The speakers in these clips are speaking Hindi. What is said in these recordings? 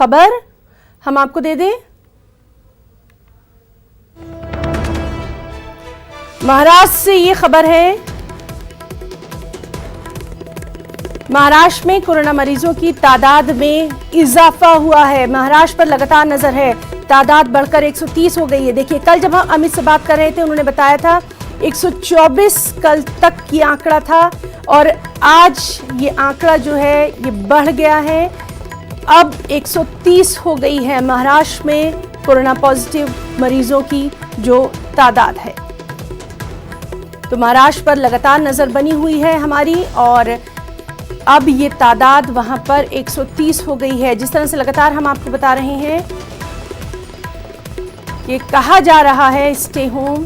खबर हम आपको दे दें। महाराष्ट्र से ये खबर है। महाराष्ट्र में कोरोना मरीजों की तादाद में इजाफा हुआ है। महाराष्ट्र पर लगातार नजर है। तादाद बढ़कर 130 हो गई है। देखिए, कल जब हम अमित से बात कर रहे थे, उन्होंने बताया था 124 कल तक ये आंकड़ा था और आज ये आंकड़ा जो है ये बढ़ गया है। अब 130 हो गई है महाराष्ट्र में कोरोना पॉजिटिव मरीजों की जो तादाद है। तो महाराष्ट्र पर लगातार नजर बनी हुई है हमारी और अब ये तादाद वहां पर 130 हो गई है। जिस तरह से लगातार हम आपको बता रहे हैं कि कहा जा रहा है स्टे होम,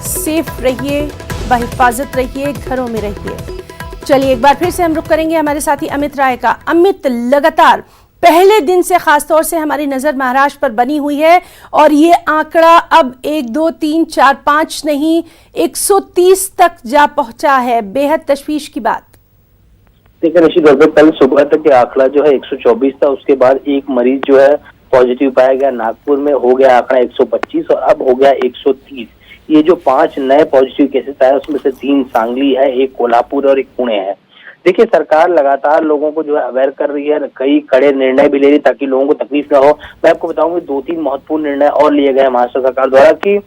सेफ रहिए, बहिफाजत रहिए, घरों में रहिए। चलिए एक बार फिर से हम रुख करेंगे हमारे साथी अमित राय का। अमित, लगातार पहले दिन से खासतौर से हमारी नजर महाराष्ट्र पर बनी हुई है और ये आंकड़ा अब 1, 2, 3, 4, 5 नहीं 130 तक जा पहुंचा है। बेहद तशवीश की बात। देखिए निश्चित तौर पर कल सुबह तक ये आंकड़ा जो है 124 था। उसके बाद एक मरीज जो है पॉजिटिव पाया गया नागपुर में, हो गया आंकड़ा 125 और अब हो गया 130। ये जो 5 नए पॉजिटिव केसेस आए उसमें से 3 सांगली है, एक कोल्हापुर और एक पुणे है। देखिए, सरकार लगातार लोगों को जो है अवेयर कर रही है, कई कड़े निर्णय भी ले रही है ताकि लोगों को तकलीफ ना हो। मैं आपको बताऊंगी 2-3 महत्वपूर्ण निर्णय और लिए गए महाराष्ट्र सरकार द्वारा कि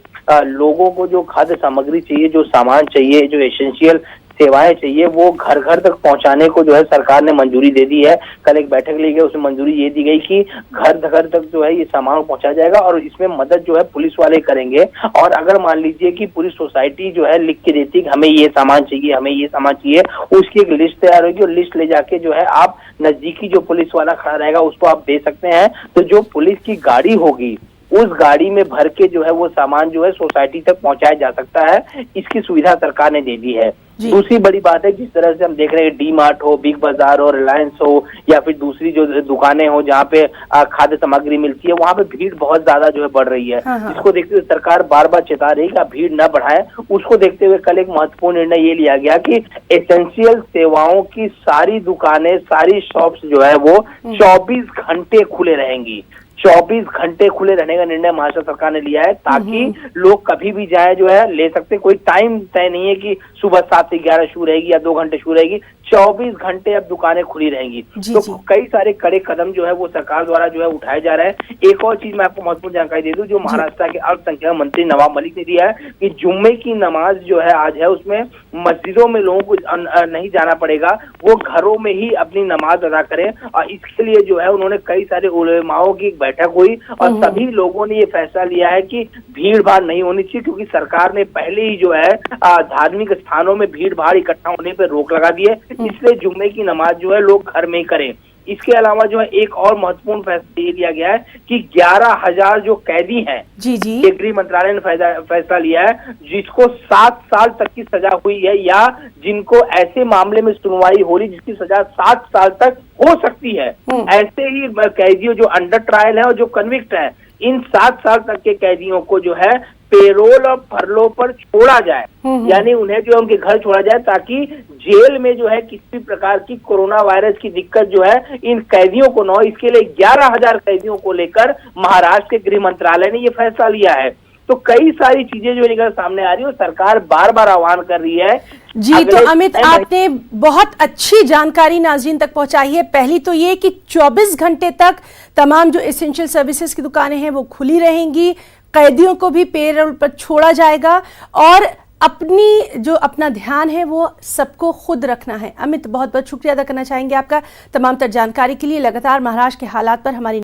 लोगों को जो खाद्य सामग्री चाहिए, जो सामान चाहिए, जो एसेंशियल सेवाएं चाहिए, वो घर घर तक पहुंचाने को जो है सरकार ने मंजूरी दे दी है। कल एक बैठक ली गई, उसमें मंजूरी ये दी गई कि घर घर तक जो है ये सामान पहुंचाया जाएगा और इसमें मदद जो है पुलिस वाले करेंगे। और अगर मान लीजिए कि पूरी सोसाइटी जो है लिख के देती कि हमें ये सामान चाहिए, हमें ये सामान चाहिए, उसकी एक लिस्ट तैयार होगी और लिस्ट ले जाके जो है आप नजदीकी जो पुलिस वाला खड़ा रहेगा उसको आप दे सकते हैं। तो जो पुलिस की गाड़ी होगी उस गाड़ी में भर के जो है वो सामान जो है सोसाइटी तक पहुंचाया जा सकता है। इसकी सुविधा सरकार ने दे दी है। दूसरी बड़ी बात है, जिस तरह से हम देख रहे हैं डी मार्ट हो, बिग बाजार हो, रिलायंस हो या फिर दूसरी जो दुकानें हो जहाँ पे खाद्य सामग्री मिलती है, वहाँ पे भीड़ बहुत ज्यादा जो है बढ़ रही है। इसको देखते हुए सरकार बार बार चेता रही कि आप भीड़ न बढ़ाएं। उसको देखते हुए कल एक महत्वपूर्ण निर्णय ये लिया गया कि एसेंशियल सेवाओं की सारी दुकानें, सारी शॉप्स जो है वो 24 घंटे खुले रहेंगी। 24 घंटे खुले रहने का निर्णय महाराष्ट्र सरकार ने लिया है ताकि लोग कभी भी जाए जो है ले सकते। कोई टाइम तय नहीं है कि सुबह 7 से 11 शुरू रहेगी या 2 घंटे शुरू रहेगी। 24 घंटे अब दुकानें खुली रहेंगी। तो कई सारे कड़े कदम जो है वो सरकार द्वारा जो है उठाए जा रहे हैं। एक और चीज मैं आपको महत्वपूर्ण जानकारी दे दूं, जो महाराष्ट्र के अल्पसंख्यक मंत्री नवाब मलिक ने दिया है कि जुम्मे की नमाज जो है आज है, उसमें मस्जिदों में लोगों को नहीं जाना पड़ेगा, वो घरों में ही अपनी नमाज अदा करें। और इसके लिए जो है उन्होंने कई सारे उलेमाओं की बैठक हुई और सभी लोगों ने ये फैसला लिया है कि भीड़ भाड़ नहीं होनी चाहिए, क्योंकि सरकार ने पहले ही जो है धार्मिक स्थानों में भीड़ भाड़ इकट्ठा होने पर रोक लगा दी है। इसलिए जुम्मे की नमाज जो है लोग घर में ही करें। इसके अलावा जो है एक और महत्वपूर्ण फैसला ये लिया गया है कि 11,000 जो कैदी हैं, ये गृह मंत्रालय ने फैसला लिया है, जिसको 7 साल तक की सजा हुई है या जिनको ऐसे मामले में सुनवाई हो रही जिसकी सजा 7 साल तक हो सकती है, ऐसे ही कैदियों जो अंडर ट्रायल है और जो कन्विक्ट है, इन 7 साल तक के कैदियों को जो है पेरोल और फरलो पर छोड़ा जाए। यानी उन्हें जो है उनके घर छोड़ा जाए ताकि जेल में जो है किसी भी प्रकार की कोरोना वायरस की दिक्कत जो है इन कैदियों को न हो। इसके लिए 11,000 कैदियों को लेकर महाराष्ट्र के गृह मंत्रालय ने ये फैसला लिया है। तो कई सारी चीजें जो निकल सामने आ रही है, सरकार बार बार आह्वान कर रही है। जी, तो अमित, आपने बहुत अच्छी जानकारी नाज़रीन तक पहुंचाई है। पहली तो ये कि 24 घंटे तक तमाम जो एसेंशियल सर्विसेज की दुकानें हैं वो खुली रहेंगी, कैदियों को भी पेरोल पर छोड़ा जाएगा और अपना ध्यान है वो सबको खुद रखना है। अमित, बहुत बहुत शुक्रिया अदा करना चाहेंगे आपका तमाम तर जानकारी के लिए। लगातार महाराष्ट्र के हालात पर हमारी